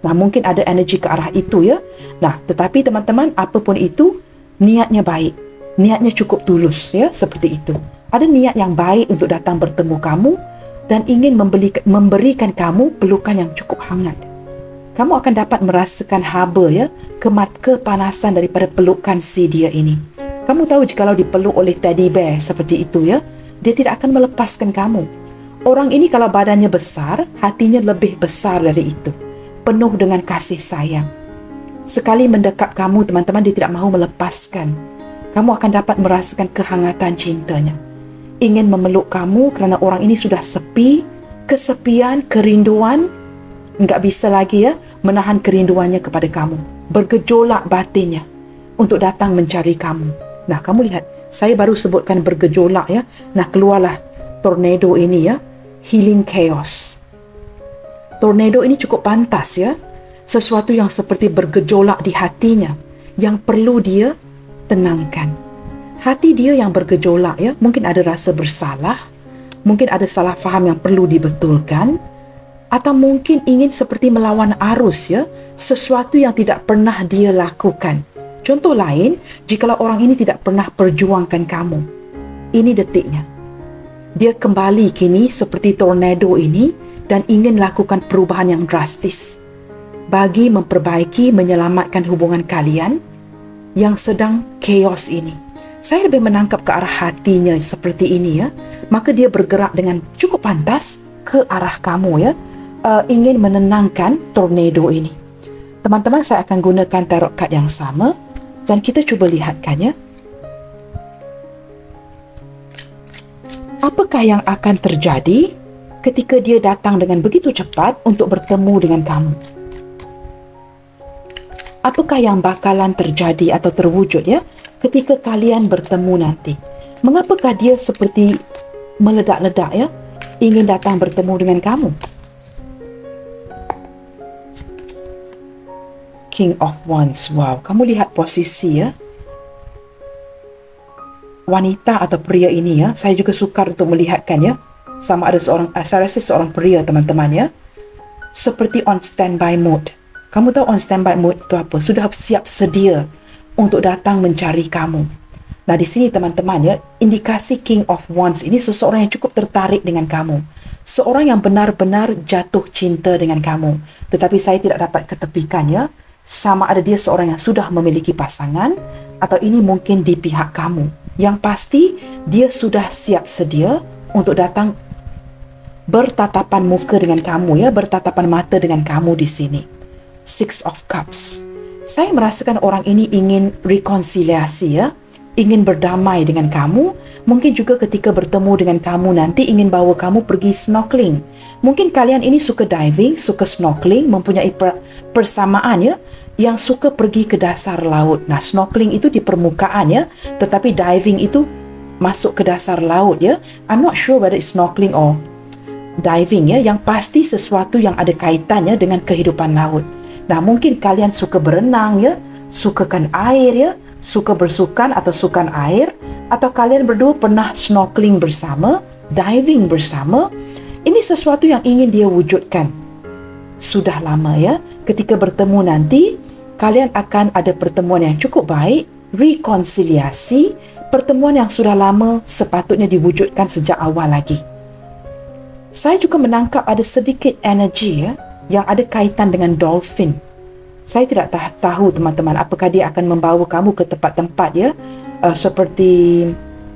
Nah, mungkin ada energi ke arah itu ya. Nah, tetapi teman-teman, apapun itu, niatnya baik. Niatnya cukup tulus ya, seperti itu. Ada niat yang baik untuk datang bertemu kamu dan ingin memberikan kamu pelukan yang cukup hangat. Kamu akan dapat merasakan haba ya, kepanasan daripada pelukan si dia ini. Kamu tahu jikalau dipeluk oleh teddy bear seperti itu ya, dia tidak akan melepaskan kamu. Orang ini kalau badannya besar, hatinya lebih besar dari itu. Penuh dengan kasih sayang. Sekali mendekap kamu teman-teman, dia tidak mahu melepaskan. Kamu akan dapat merasakan kehangatan cintanya. Ingin memeluk kamu kerana orang ini sudah sepi, kesepian, kerinduan. Enggak bisa lagi ya menahan kerinduannya kepada kamu. Bergejolak batinnya untuk datang mencari kamu. Nah, kamu lihat, saya baru sebutkan bergejolak ya. Nah, keluarlah tornado ini ya. Healing chaos. Tornado ini cukup pantas ya. Sesuatu yang seperti bergejolak di hatinya yang perlu dia tenangkan. Hati dia yang bergejolak ya, mungkin ada rasa bersalah, mungkin ada salah faham yang perlu dibetulkan, atau mungkin ingin seperti melawan arus ya, sesuatu yang tidak pernah dia lakukan. Contoh lain, jikalau orang ini tidak pernah perjuangkan kamu. Ini detiknya. Dia kembali kini seperti tornado ini dan ingin lakukan perubahan yang drastis bagi memperbaiki, menyelamatkan hubungan kalian yang sedang chaos ini. Saya lebih menangkap ke arah hatinya seperti ini ya. Maka dia bergerak dengan cukup pantas ke arah kamu ya. Ingin menenangkan tornado ini. Teman-teman, saya akan gunakan tarot card yang sama. Dan kita cuba lihatkan ya. Apakah yang akan terjadi ketika dia datang dengan begitu cepat untuk bertemu dengan kamu? Apakah yang bakalan terjadi atau terwujud ya ketika kalian bertemu nanti? Mengapakah dia seperti meledak-ledak ya, ingin datang bertemu dengan kamu? King of Wands. Wow, kamu lihat posisi ya. Wanita atau pria ini ya, saya juga sukar untuk melihatkan ya. Sama ada saya rasa seorang pria teman-teman ya. Seperti on standby mode. Kamu tahu on standby mode itu apa? Sudah siap sedia untuk datang mencari kamu. Nah, di sini teman-teman ya, indikasi King of Wands ini seseorang yang cukup tertarik dengan kamu. Seorang yang benar-benar jatuh cinta dengan kamu. Tetapi saya tidak dapat ketepikan ya, sama ada dia seorang yang sudah memiliki pasangan atau ini mungkin di pihak kamu. Yang pasti dia sudah siap sedia untuk datang bertatapan muka dengan kamu ya, bertatapan mata dengan kamu di sini. Six of Cups. Saya merasakan orang ini ingin rekonsiliasi ya, ingin berdamai dengan kamu. Mungkin juga ketika bertemu dengan kamu nanti ingin bawa kamu pergi snorkeling. Mungkin kalian ini suka diving, suka snorkeling, mempunyai persamaan ya, yang suka pergi ke dasar laut. Nah, snorkeling itu di permukaan ya, tetapi diving itu masuk ke dasar laut ya. I'm not sure whether it's snorkeling or diving ya, yang pasti sesuatu yang ada kaitannya dengan kehidupan laut. Nah, mungkin kalian suka berenang ya, sukakan air ya, suka bersukan atau sukan air, atau kalian berdua pernah snorkeling bersama, diving bersama. Ini sesuatu yang ingin dia wujudkan. Sudah lama ya, ketika bertemu nanti, kalian akan ada pertemuan yang cukup baik, rekonsiliasi, pertemuan yang sudah lama sepatutnya diwujudkan sejak awal lagi. Saya juga menangkap ada sedikit energi ya, yang ada kaitan dengan dolphin. Saya tidak tahu teman-teman apakah dia akan membawa kamu ke tempat-tempat ya, seperti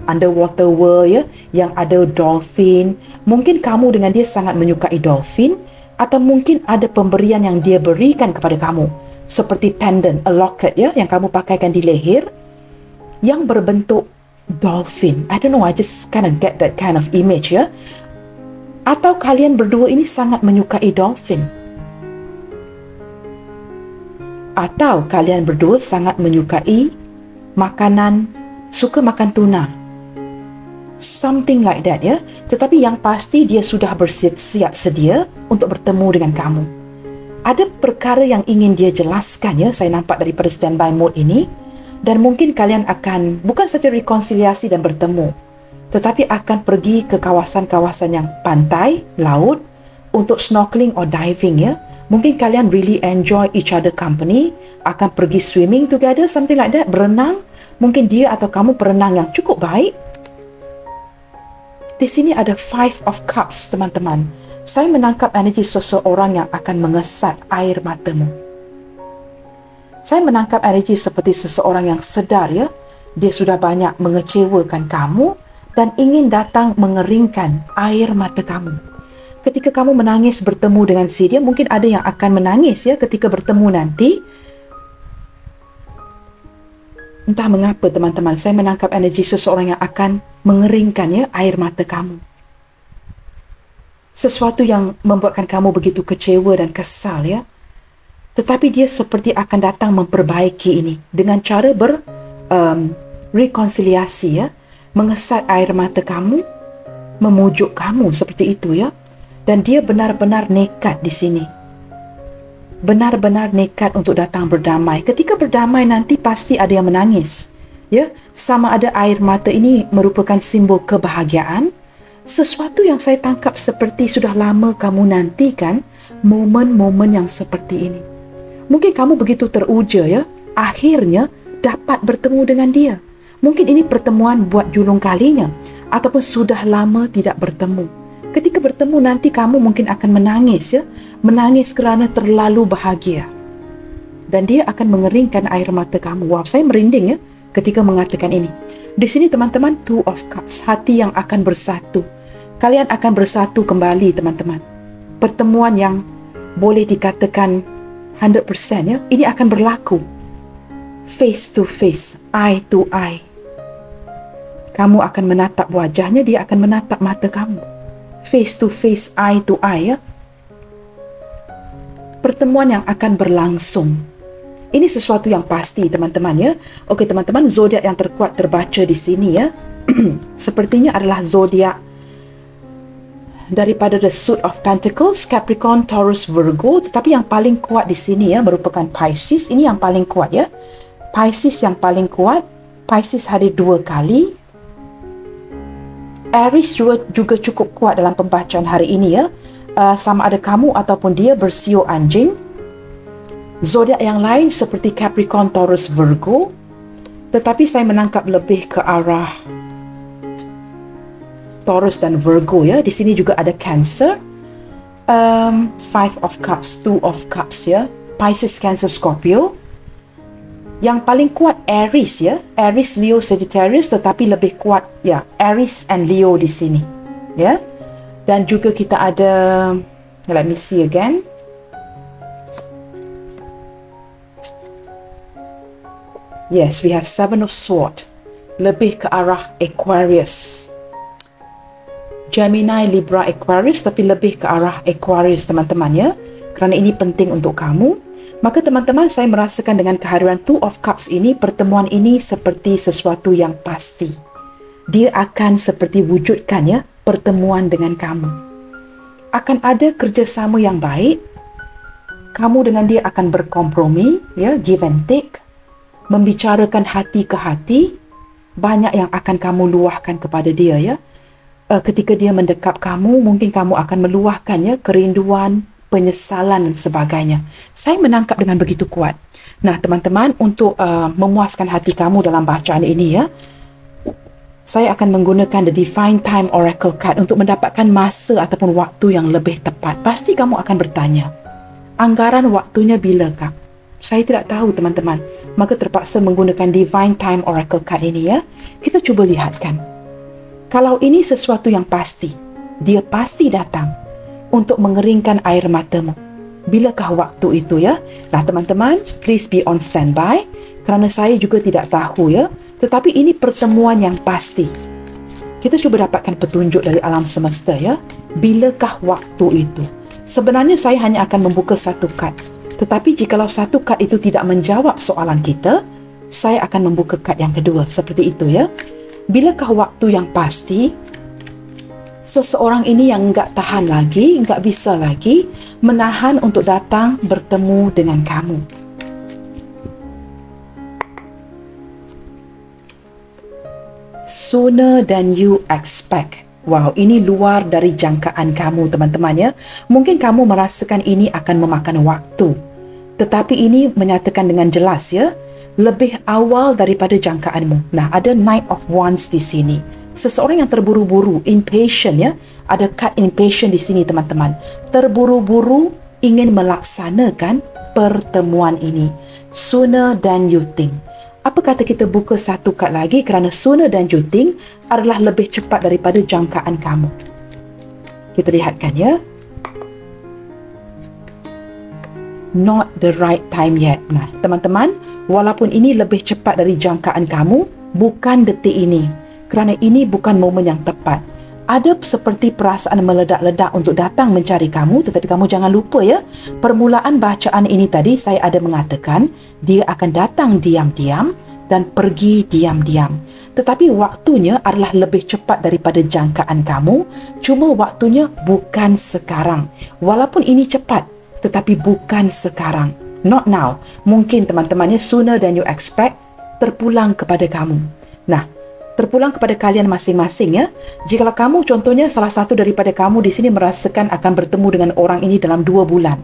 underwater world ya, yang ada dolphin. Mungkin kamu dengan dia sangat menyukai dolphin, atau mungkin ada pemberian yang dia berikan kepada kamu, seperti pendant, a locket ya, yang kamu pakaikan di leher, yang berbentuk dolphin. I don't know, I just kind of get that kind of image ya. Atau kalian berdua ini sangat menyukai dolphin. Atau kalian berdua sangat menyukai makanan, suka makan tuna. Something like that ya. Tetapi yang pasti dia sudah bersiap sedia untuk bertemu dengan kamu. Ada perkara yang ingin dia jelaskan ya, saya nampak daripada standby mode ini. Dan mungkin kalian akan bukan saja rekonsiliasi dan bertemu, tetapi akan pergi ke kawasan-kawasan yang pantai, laut, untuk snorkeling or diving ya. Mungkin kalian really enjoy each other company, akan pergi swimming together, something like that, berenang. Mungkin dia atau kamu perenang yang cukup baik. Di sini ada Five of Cups, teman-teman. Saya menangkap energi seseorang yang akan mengesat air matamu. Saya menangkap energi seperti seseorang yang sedar ya, dia sudah banyak mengecewakan kamu dan ingin datang mengeringkan air mata kamu. Ketika kamu menangis bertemu dengan si dia, mungkin ada yang akan menangis ya ketika bertemu nanti. Entah mengapa teman-teman, saya menangkap energi seseorang yang akan mengeringkan ya air mata kamu. Sesuatu yang membuatkan kamu begitu kecewa dan kesal ya. Tetapi dia seperti akan datang memperbaiki ini dengan cara rekonsiliasi ya, mengesat air mata kamu, memujuk kamu seperti itu ya. Dan dia benar-benar nekat di sini. Benar-benar nekat untuk datang berdamai. Ketika berdamai nanti pasti ada yang menangis. Ya, sama ada air mata ini merupakan simbol kebahagiaan. Sesuatu yang saya tangkap seperti sudah lama kamu nantikan momen-momen yang seperti ini. Mungkin kamu begitu teruja ya, akhirnya dapat bertemu dengan dia. Mungkin ini pertemuan buat julung kalinya, ataupun sudah lama tidak bertemu. Ketika bertemu nanti kamu mungkin akan menangis ya, menangis kerana terlalu bahagia. Dan dia akan mengeringkan air mata kamu. Wow, saya merinding ya ketika mengatakan ini. Di sini teman-teman, Two of Cups, hati yang akan bersatu. Kalian akan bersatu kembali teman-teman. Pertemuan yang boleh dikatakan 100% ya, ini akan berlaku. face to face, eye to eye. Kamu akan menatap wajahnya, dia akan menatap mata kamu. Face to face, eye to eye, ya. Pertemuan yang akan berlangsung. Ini sesuatu yang pasti, teman-teman, ya. Okey, teman-teman, zodiak yang terkuat terbaca di sini, ya. Sepertinya adalah zodiak daripada the Suit of Pentacles, Capricorn, Taurus, Virgo. Tetapi yang paling kuat di sini, ya, merupakan Pisces. Ini yang paling kuat, ya. Pisces yang paling kuat. Pisces hadir 2 kali. Aries juga cukup kuat dalam pembacaan hari ini, ya. Sama ada kamu ataupun dia bersio anjing. Zodiak yang lain seperti Capricorn, Taurus, Virgo. Tetapi saya menangkap lebih ke arah Taurus dan Virgo, ya. Di sini juga ada Cancer. Five of Cups, Two of Cups, ya. Pisces, Cancer, Scorpio. Yang paling kuat Aries, ya. Aries, Leo, Sagittarius, tetapi lebih kuat, ya, Aries and Leo di sini, ya. Dan juga kita ada, let me see again. Yes, we have Seven of Swords. Lebih ke arah Aquarius. Gemini, Libra, Aquarius, tapi lebih ke arah Aquarius, teman-teman, ya. Kerana ini penting untuk kamu. Maka teman-teman, saya merasakan dengan kehadiran Two of Cups ini, pertemuan ini seperti sesuatu yang pasti. Dia akan seperti wujudkan, ya, pertemuan dengan kamu. Akan ada kerjasama yang baik. Kamu dengan dia akan berkompromi, ya, give and take. Membicarakan hati ke hati. Banyak yang akan kamu luahkan kepada dia, ya. Ketika dia mendekap kamu, mungkin kamu akan meluahkan, ya, kerinduan, penyesalan dan sebagainya. Saya menangkap dengan begitu kuat. Nah, teman-teman, untuk memuaskan hati kamu dalam bacaan ini, ya, saya akan menggunakan The Divine Time Oracle Card untuk mendapatkan masa ataupun waktu yang lebih tepat. Pasti kamu akan bertanya, anggaran waktunya bilakah? Saya tidak tahu, teman-teman. Maka terpaksa menggunakan Divine Time Oracle Card ini, ya. Kita cuba lihatkan. Kalau ini sesuatu yang pasti, dia pasti datang untuk mengeringkan air matamu. Bilakah waktu itu, ya? Nah, teman-teman, please be on standby kerana saya juga tidak tahu, ya. Tetapi ini pertemuan yang pasti. Kita cuba dapatkan petunjuk dari alam semesta, ya. Bilakah waktu itu? Sebenarnya saya hanya akan membuka satu kad. Tetapi jikalau satu kad itu tidak menjawab soalan kita, saya akan membuka kad yang kedua. Seperti itu, ya. Bilakah waktu yang pasti? Seseorang ini yang enggak tahan lagi, enggak bisa lagi menahan untuk datang bertemu dengan kamu. Sooner than you expect. Wow, ini luar dari jangkaan kamu, teman-teman, ya. Mungkin kamu merasakan ini akan memakan waktu. Tetapi ini menyatakan dengan jelas, ya, lebih awal daripada jangkaanmu. Nah, ada Knight of Wands di sini. Seseorang yang terburu-buru, impatient, ya. Ada kad impatient di sini, teman-teman. Terburu-buru ingin melaksanakan pertemuan ini. Sooner than you think. Apa kata kita buka satu kad lagi kerana sooner than you think adalah lebih cepat daripada jangkaan kamu. Kita lihatkan, ya. Not the right time yet. Nah, teman-teman, walaupun ini lebih cepat dari jangkaan kamu, bukan detik ini. Kerana ini bukan momen yang tepat. Ada seperti perasaan meledak-ledak untuk datang mencari kamu, tetapi kamu jangan lupa, ya, permulaan bacaan ini tadi saya ada mengatakan dia akan datang diam-diam dan pergi diam-diam. Tetapi waktunya adalah lebih cepat daripada jangkaan kamu, cuma waktunya bukan sekarang. Walaupun ini cepat, tetapi bukan sekarang. Not now. Mungkin, teman-temannya, sooner than you expect terpulang kepada kamu. Nah, terpulang kepada kalian masing-masing, ya. Jikalau kamu, contohnya salah satu daripada kamu di sini merasakan akan bertemu dengan orang ini dalam 2 bulan.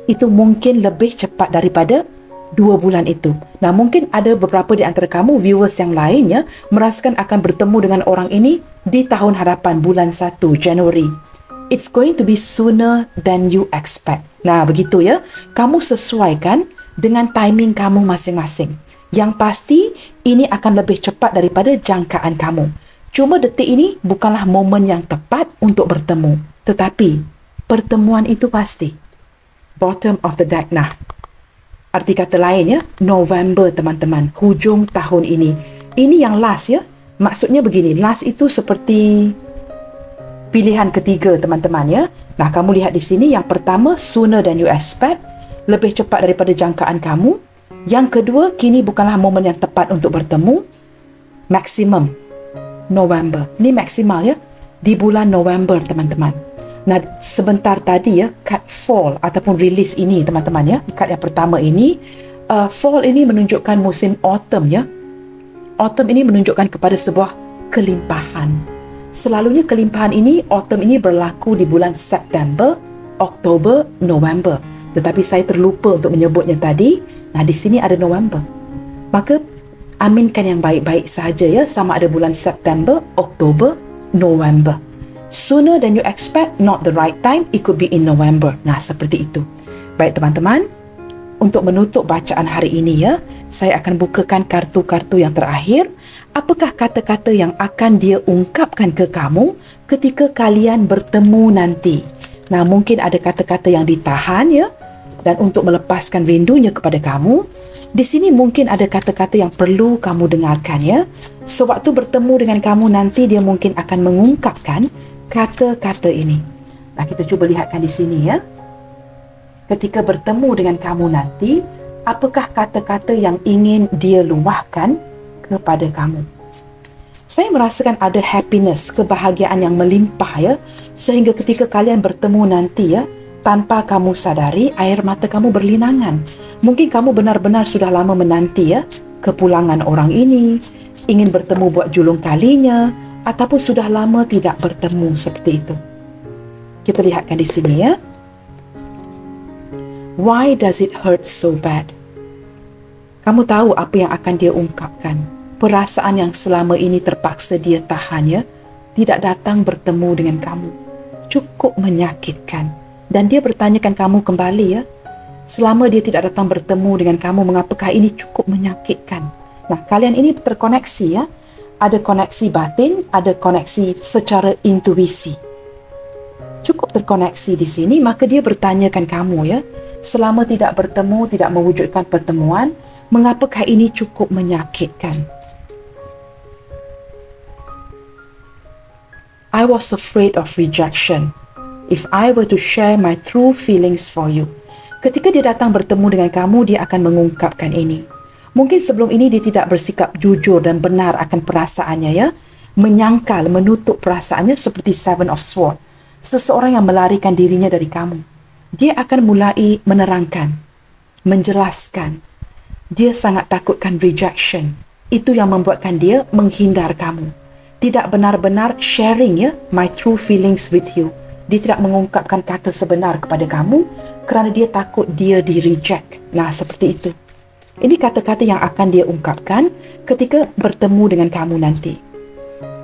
Itu mungkin lebih cepat daripada 2 bulan itu. Nah, mungkin ada beberapa di antara kamu, viewers yang lain, ya, merasakan akan bertemu dengan orang ini di tahun hadapan, bulan 1, Januari. It's going to be sooner than you expect. Nah, begitu, ya. Kamu sesuaikan dengan timing kamu masing-masing. Yang pasti, ini akan lebih cepat daripada jangkaan kamu. Cuma detik ini bukanlah momen yang tepat untuk bertemu. Tetapi, pertemuan itu pasti. Bottom of the deck. Nah, Arti kata lain ya, November teman-teman, hujung tahun ini. Ini yang last ya. Maksudnya begini, last itu seperti pilihan ketiga teman-teman ya. Nah, kamu lihat di sini, yang pertama sooner than you expect, lebih cepat daripada jangkaan kamu. Yang kedua, kini bukanlah momen yang tepat untuk bertemu. Maximum November. Ni maksimal ya, di bulan November teman-teman. Nah, sebentar tadi ya, kad fall ataupun release ini teman-teman ya, kad yang pertama ini, fall ini menunjukkan musim autumn ya. Autumn ini menunjukkan kepada sebuah kelimpahan. Selalunya kelimpahan ini, autumn ini berlaku di bulan September, Oktober, November. Tetapi saya terlupa untuk menyebutnya tadi. Nah, di sini ada November. Maka aminkan yang baik-baik saja ya, sama ada bulan September, Oktober, November. Sooner than you expect, not the right time, it could be in November. Nah, seperti itu. Baik teman-teman, untuk menutup bacaan hari ini ya, saya akan bukakan kartu-kartu yang terakhir. Apakah kata-kata yang akan dia ungkapkan ke kamu ketika kalian bertemu nanti? Nah, mungkin ada kata-kata yang ditahan ya, dan untuk melepaskan rindunya kepada kamu. Di sini mungkin ada kata-kata yang perlu kamu dengarkan ya. Sewaktu bertemu dengan kamu nanti, dia mungkin akan mengungkapkan kata-kata ini. Nah, kita cuba lihatkan di sini ya. Ketika bertemu dengan kamu nanti, apakah kata-kata yang ingin dia luahkan kepada kamu? Saya merasakan ada happiness, kebahagiaan yang melimpah ya, sehingga ketika kalian bertemu nanti ya, tanpa kamu sadari, air mata kamu berlinangan. Mungkin kamu benar-benar sudah lama menanti ya, kepulangan orang ini, ingin bertemu buat julung kalinya, ataupun sudah lama tidak bertemu seperti itu. Kita lihatkan di sini ya. Why does it hurt so bad? Kamu tahu apa yang akan dia ungkapkan. Perasaan yang selama ini terpaksa dia tahan ya, tidak datang bertemu dengan kamu. Cukup menyakitkan. Dan dia bertanyakan kamu kembali ya. Selama dia tidak datang bertemu dengan kamu, mengapakah ini cukup menyakitkan? Nah, kalian ini terkoneksi ya. Ada koneksi batin, ada koneksi secara intuisi. Cukup terkoneksi di sini, maka dia bertanyakan kamu ya. Selama tidak bertemu, tidak mewujudkan pertemuan, mengapakah ini cukup menyakitkan? I was afraid of rejection. If I were to share my true feelings for you. Ketika dia datang bertemu dengan kamu, dia akan mengungkapkan ini. Mungkin sebelum ini dia tidak bersikap jujur dan benar akan perasaannya ya. Menyangkal, menutup perasaannya seperti Seven of Swords. Seseorang yang melarikan dirinya dari kamu. Dia akan mulai menerangkan, menjelaskan. Dia sangat takutkan rejection. Itu yang membuatkan dia menghindar kamu. Tidak benar-benar sharing ya, my true feelings with you. Dia tidak mengungkapkan kata sebenar kepada kamu kerana dia takut dia di-reject. Nah, seperti itu. Ini kata-kata yang akan dia ungkapkan ketika bertemu dengan kamu nanti.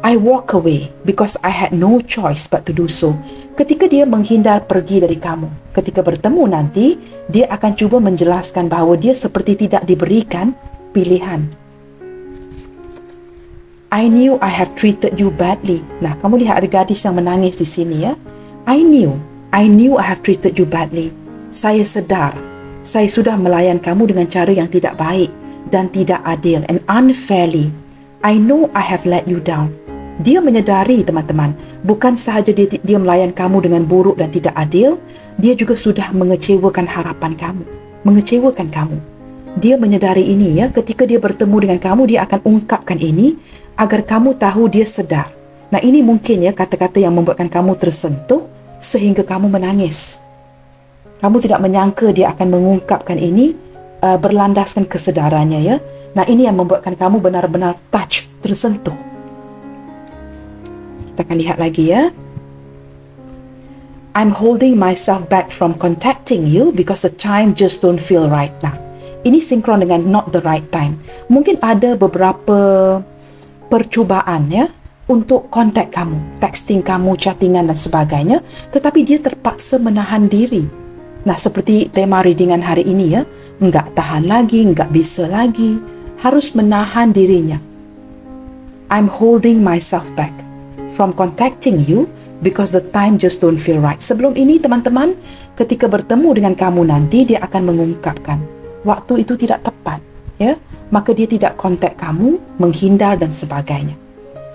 I walk away because I had no choice but to do so. Ketika dia menghindar pergi dari kamu, ketika bertemu nanti, dia akan cuba menjelaskan bahawa dia seperti tidak diberikan pilihan. I knew I have treated you badly. Nah, kamu lihat ada gadis yang menangis di sini ya. I knew I have treated you badly. Saya sedar, saya sudah melayan kamu dengan cara yang tidak baik dan tidak adil and unfairly. I know I have let you down. Dia menyedari teman-teman, bukan sahaja dia melayan kamu dengan buruk dan tidak adil, dia juga sudah mengecewakan harapan kamu, mengecewakan kamu. Dia menyedari ini ya, ketika dia bertemu dengan kamu, dia akan ungkapkan ini agar kamu tahu dia sedar. Nah, ini mungkin ya kata-kata yang membuatkan kamu tersentuh sehingga kamu menangis. Kamu tidak menyangka dia akan mengungkapkan ini berlandaskan kesedarannya ya. Nah, ini yang membuatkan kamu benar-benar touch, tersentuh. Kita akan lihat lagi ya. I'm holding myself back from contacting you because the time just don't feel right. Nah, ini sinkron dengan not the right time. Mungkin ada beberapa percubaan ya untuk kontak kamu, texting kamu, chattingan dan sebagainya, tetapi dia terpaksa menahan diri. Nah, seperti tema readingan hari ini ya, enggak tahan lagi, enggak bisa lagi, harus menahan dirinya. I'm holding myself back from contacting you because the time just don't feel right. Sebelum ini teman-teman, ketika bertemu dengan kamu nanti, dia akan mengungkapkan, waktu itu tidak tepat, ya, maka dia tidak kontak kamu, menghindar dan sebagainya.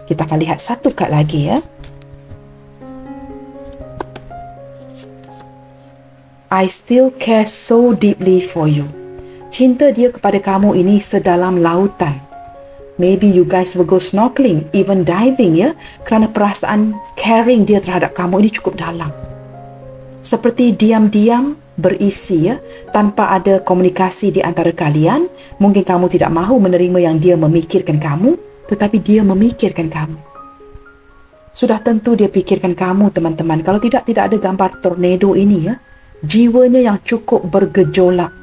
Kita akan lihat satu kad lagi, ya. I still care so deeply for you. Cinta dia kepada kamu ini sedalam lautan. Maybe you guys will go snorkeling, even diving, ya, kerana perasaan caring dia terhadap kamu ini cukup dalam. Seperti diam-diam berisi, ya, tanpa ada komunikasi di antara kalian. Mungkin kamu tidak mahu menerima yang dia memikirkan kamu, tetapi dia memikirkan kamu. Sudah tentu dia pikirkan kamu, teman-teman. Kalau tidak ada gambar tornado ini, ya, jiwanya yang cukup bergejolak,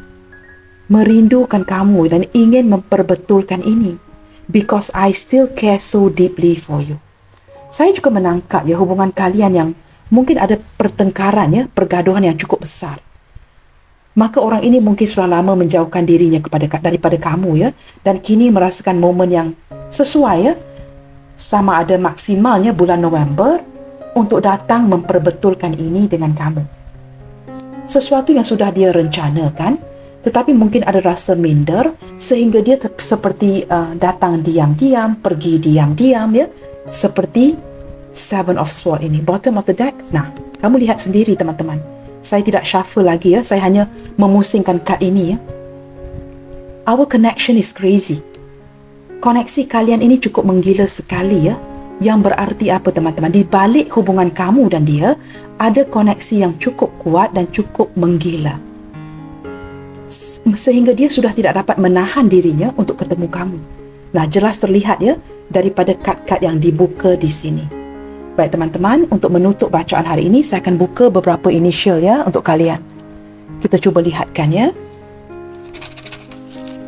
merindukan kamu dan ingin memperbetulkan ini. Because I still care so deeply for you. Saya juga menangkap, ya, hubungan kalian yang mungkin ada pertengkaran, ya, pergaduhan yang cukup besar. Maka orang ini mungkin sudah lama menjauhkan dirinya daripada kamu, ya, dan kini merasakan momen yang sesuai, ya, sama ada maksimalnya bulan November untuk datang memperbetulkan ini dengan kamu. Sesuatu yang sudah dia rencanakan, tetapi mungkin ada rasa minder sehingga dia seperti datang diam-diam, pergi diam-diam, ya, seperti Seven of Swords ini, bottom of the deck. Nah, kamu lihat sendiri, teman-teman. Saya tidak shuffle lagi, ya, saya hanya memusingkan kad ini, ya. Our connection is crazy. Koneksi kalian ini cukup menggila sekali, ya. Yang berarti apa, teman-teman? Di balik hubungan kamu dan dia, ada koneksi yang cukup kuat dan cukup menggila. Sehingga dia sudah tidak dapat menahan dirinya untuk ketemu kamu. Nah, jelas terlihat, ya, daripada kad-kad yang dibuka di sini. Baik, teman-teman, untuk menutup bacaan hari ini, saya akan buka beberapa initial, ya, untuk kalian. Kita cuba lihatkan, ya.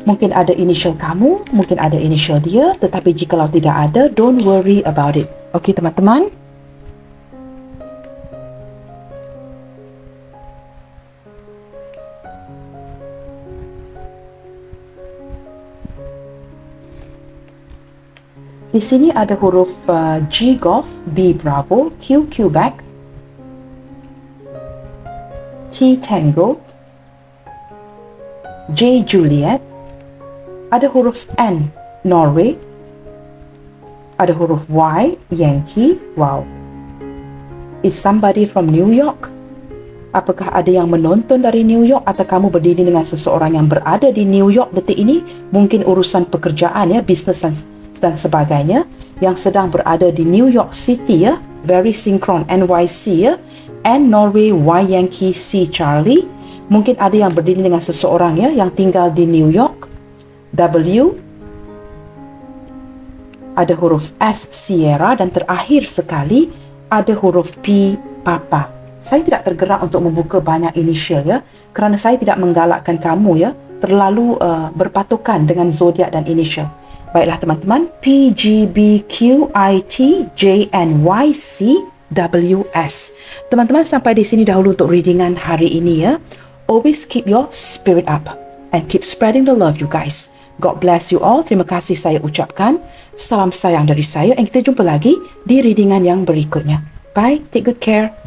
Mungkin ada initial kamu, mungkin ada initial dia, tetapi jikalau tidak ada, don't worry about it. Okey, teman-teman? Di sini ada huruf G Golf, B Bravo, Q Quebec, T Tango, J Juliet, ada huruf N Norway, ada huruf Y Yankee. Wow. Is somebody from New York? Apakah ada yang menonton dari New York atau kamu berdiri dengan seseorang yang berada di New York detik ini? Mungkin urusan pekerjaan, ya, bisnes dan sebagainya, yang sedang berada di New York City, ya. Very synchron, NYC, ya. N Norway, Y Yankee, C Charlie. Mungkin ada yang berdiri dengan seseorang, ya, yang tinggal di New York. W, ada huruf S Sierra, dan terakhir sekali ada huruf P Papa. Saya tidak tergerak untuk membuka banyak inisial, ya, kerana saya tidak menggalakkan kamu, ya, terlalu berpatokan dengan zodiak dan inisial. Baiklah, teman-teman, P G B Q I T J N Y C W S. Teman-teman, sampai di sini dahulu untuk readingan hari ini, ya. Always keep your spirit up and keep spreading the love, you guys. God bless you all. Terima kasih saya ucapkan. Salam sayang dari saya, dan kita jumpa lagi di readingan yang berikutnya. Bye. Take good care.